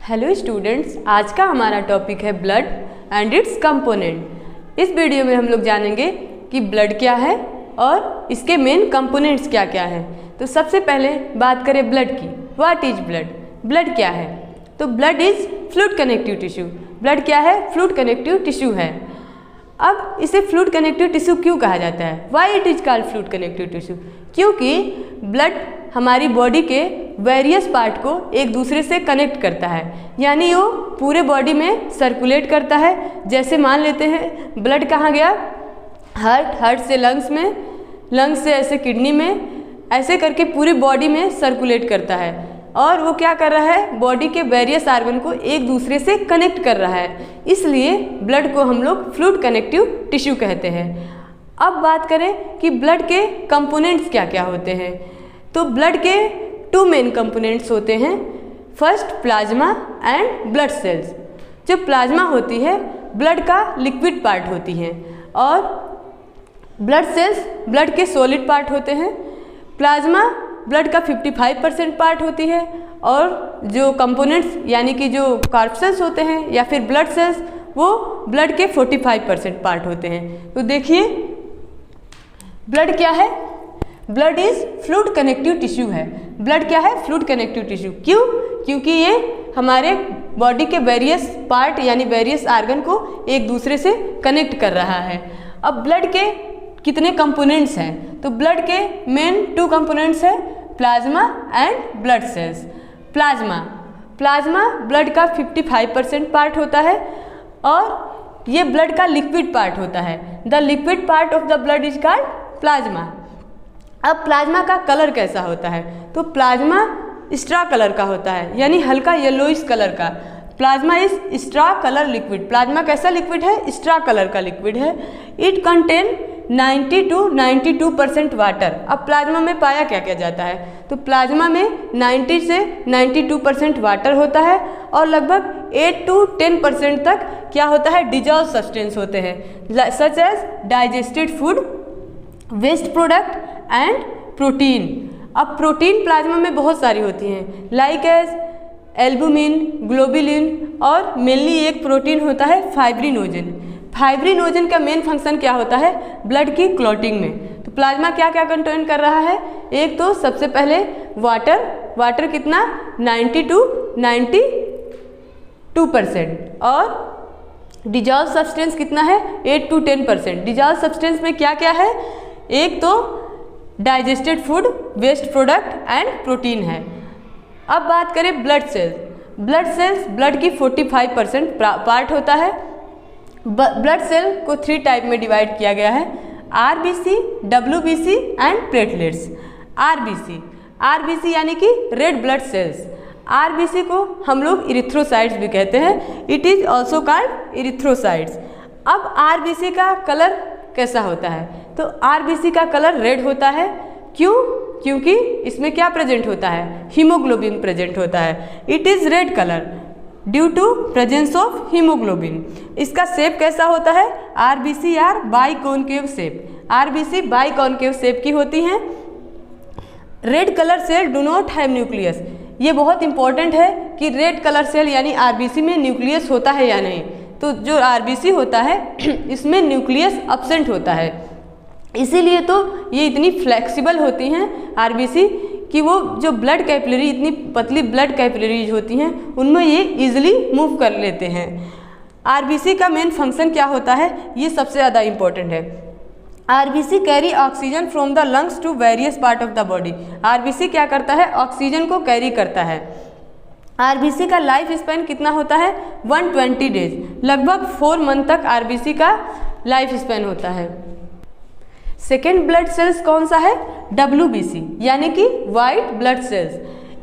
Hello students, आज का हमारा टॉपिक है ब्लड एंड इट्स कंपोनेंट। इस वीडियो में हम लोग जानेंगे कि ब्लड क्या है और इसके मेन कंपोनेंट्स क्या क्या हैं। तो सबसे पहले बात करें ब्लड की। What is blood? ब्लड क्या है? तो blood is fluid connective tissue. Blood क्या है? फ्लूइड कनेक्टिव टिश्यू है। अब इसे फ्लूइड कनेक्टिव टिश्यू क्यों कहा जाता है? Why it is called fluid connective tissue? क्योंकि ब्लड हमारी बॉडी के वेरियस पार्ट को एक दूसरे से कनेक्ट करता है, यानी वो पूरे बॉडी में सर्कुलेट करता है। जैसे मान लेते हैं ब्लड कहाँ गया? हार्ट से लंग्स में, लंग्स से ऐसे किडनी में, ऐसे करके पूरी बॉडी में सर्कुलेट करता है। और वो क्या कर रहा है? बॉडी के वेरियस आर्गन को एक दूसरे से कनेक्ट कर रहा है। इसलिए ब्लड को हम लोग फ्लूइड कनेक्टिव टिश्यू कहते हैं। अब बात करें कि ब्लड के कंपोनेंट्स क्या क्या होते हैं। तो ब्लड के टू मेन कंपोनेंट्स होते हैं। First plasma and blood cells. जो प्लाज्मा होती है ब्लड का लिक्विड पार्ट होती है और ब्लड सेल्स ब्लड के सॉलिड पार्ट होते हैं। प्लाज्मा ब्लड का 55% पार्ट होती है और जो कंपोनेंट्स यानी कि जो कार्पसेल्स होते हैं या फिर ब्लड सेल्स वो ब्लड के 45% पार्ट होते हैं। तो देखिए ब्लड क्या है? Blood is fluid connective tissue है। ब्लड क्या है? Fluid connective tissue. क्यों? क्योंकि ये हमारे बॉडी के वेरियस पार्ट यानी वेरियस आर्गन को एक दूसरे से कनेक्ट कर रहा है। अब ब्लड के कितने कंपोनेंट्स हैं? तो ब्लड के मेन टू कंपोनेंट्स है plasma and blood cells. Plasma blood का 55% पार्ट होता है और ये ब्लड का लिक्विड पार्ट होता है। The liquid part of the blood is called plasma. अब प्लाज्मा का कलर कैसा होता है? तो प्लाज्मा स्ट्रा कलर का होता है, यानी हल्का येलोइश कलर का। Plasma is straw colour liquid. Plasma कैसा लिक्विड है? स्ट्रा कलर का लिक्विड है। It contain 90 to 92% water. अब प्लाज्मा में पाया क्या क्या जाता है? तो प्लाज्मा में 90 से 92% वाटर होता है और लगभग 8 to 10% तक क्या होता है? डिजॉल्व सब्सटेंस होते हैं, such as digested food, waste product and protein. अब प्रोटीन प्लाज्मा में बहुत सारी होती हैं, लाइक एज एल्बुमिन, ग्लोबुलिन और मेनली एक प्रोटीन होता है फाइब्रिनोजन। फाइब्रिनोजन का मेन फंक्शन क्या होता है? ब्लड की क्लॉटिंग में। तो प्लाज्मा क्या क्या कंटेन कर रहा है? एक तो सबसे पहले वाटर कितना? 90 to 92% और डिजॉल्व सब्सटेंस कितना है? 8 to 10%। डिजॉल्व सब्सटेंस में क्या क्या है? एक तो digested food, waste product and protein है। अब बात करें ब्लड सेल्स ब्लड की 45% पार्ट होता है। ब्लड सेल को 3 टाइप में डिवाइड किया गया है, RBC, WBC and platelets. RBC यानी कि रेड ब्लड सेल्स। आरबीसी को हम लोग इरिथ्रोसाइट्स भी कहते हैं। It is also called erythrocytes. अब आरबीसी का कलर कैसा होता है? तो आरबीसी का कलर रेड होता है। क्यों? क्योंकि इसमें क्या प्रेजेंट होता है? हीमोग्लोबिन प्रेजेंट होता है। It is red colour due to presence of haemoglobin. इसका शेप कैसा होता है? RBC are biconcave shape. RBC biconcave shape की होती हैं। Red colour cell do not have nucleus. ये बहुत इंपॉर्टेंट है कि रेड कलर सेल यानी आरबीसी में न्यूक्लियस होता है या नहीं। तो जो आरबीसी होता है इसमें न्यूक्लियस एब्सेंट होता है। इसीलिए तो ये इतनी फ्लेक्सिबल होती हैं आरबीसी कि वो जो ब्लड कैपिलरी, इतनी पतली ब्लड कैपिलरीज होती हैं उनमें ये इजीली मूव कर लेते हैं। आरबीसी का मेन फंक्शन क्या होता है? ये सबसे ज़्यादा इम्पोर्टेंट है। RBC carry oxygen from the lungs to various part of the body. RBC क्या करता है? ऑक्सीजन को कैरी करता है। आरबीसी का लाइफ स्पैन कितना होता है? 120 डेज। लगभग 4 मंथ तक आरबीसी का लाइफ स्पैन होता है। सेकेंड ब्लड सेल्स कौन सा है? डब्ल्यूबीसी यानी कि white blood cells.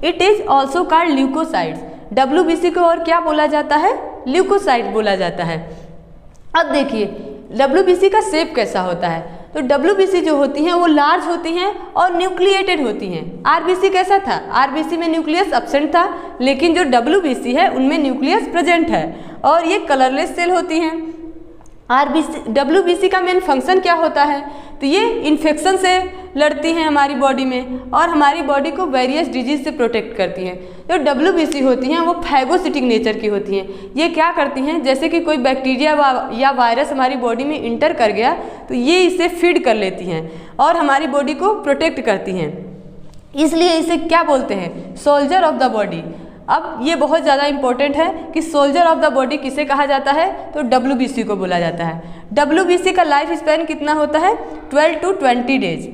It is also called leukocytes. WBC को और क्या बोला जाता है? ल्यूकोसाइट बोला जाता है। अब देखिए डब्ल्यूबीसी का शेप कैसा होता है? तो डब्ल्यूबीसी जो होती हैं वो लार्ज होती हैं और न्यूक्लिएटेड होती हैं। आरबीसी कैसा था? आरबीसी में न्यूक्लियस एब्सेंट था, लेकिन जो डब्ल्यूबीसी है उनमें न्यूक्लियस प्रेजेंट है और ये कलरलेस सेल होती हैं। WBC का मेन फंक्शन क्या होता है? तो ये इन्फेक्शन से लड़ती हैं हमारी बॉडी में और हमारी बॉडी को वेरियस डिजीज से प्रोटेक्ट करती हैं। जो WBC होती हैं वो फैगोसिटिक नेचर की होती हैं। ये क्या करती हैं, जैसे कि कोई बैक्टीरिया या वायरस हमारी बॉडी में इंटर कर गया तो ये इसे फीड कर लेती हैं और हमारी बॉडी को प्रोटेक्ट करती हैं। इसलिए इसे क्या बोलते हैं? Soldier of the body. अब ये बहुत ज़्यादा इंपॉर्टेंट है कि सोल्जर ऑफ द बॉडी किसे कहा जाता है? तो WBC को बोला जाता है। WBC का लाइफ स्पैन कितना होता है? 12 to 20 डेज।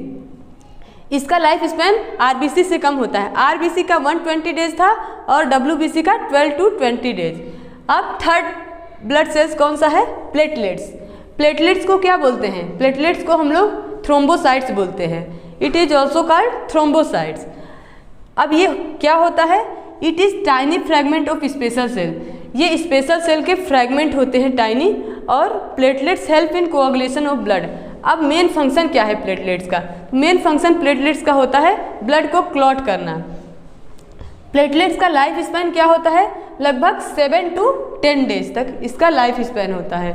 इसका लाइफ स्पैन RBC से कम होता है। RBC का 120 डेज था और WBC का 12 to 20 डेज। अब थर्ड ब्लड सेल्स कौन सा है? प्लेटलेट्स। प्लेटलेट्स को क्या बोलते हैं? प्लेटलेट्स को हम लोग थ्रोम्बोसाइट्स बोलते हैं। It is also called thrombocytes. अब ये क्या होता है? It is tiny fragment of special cell. ये स्पेशल सेल के फ्रैगमेंट होते हैं टाइनी और platelets help in coagulation of blood. अब मेन फंक्शन क्या है प्लेटलेट्स का? मेन फंक्शन प्लेटलेट्स का होता है ब्लड को क्लॉट करना। प्लेटलेट्स का लाइफ स्पैन क्या होता है? लगभग 7 to 10 डेज तक इसका लाइफ स्पैन होता है।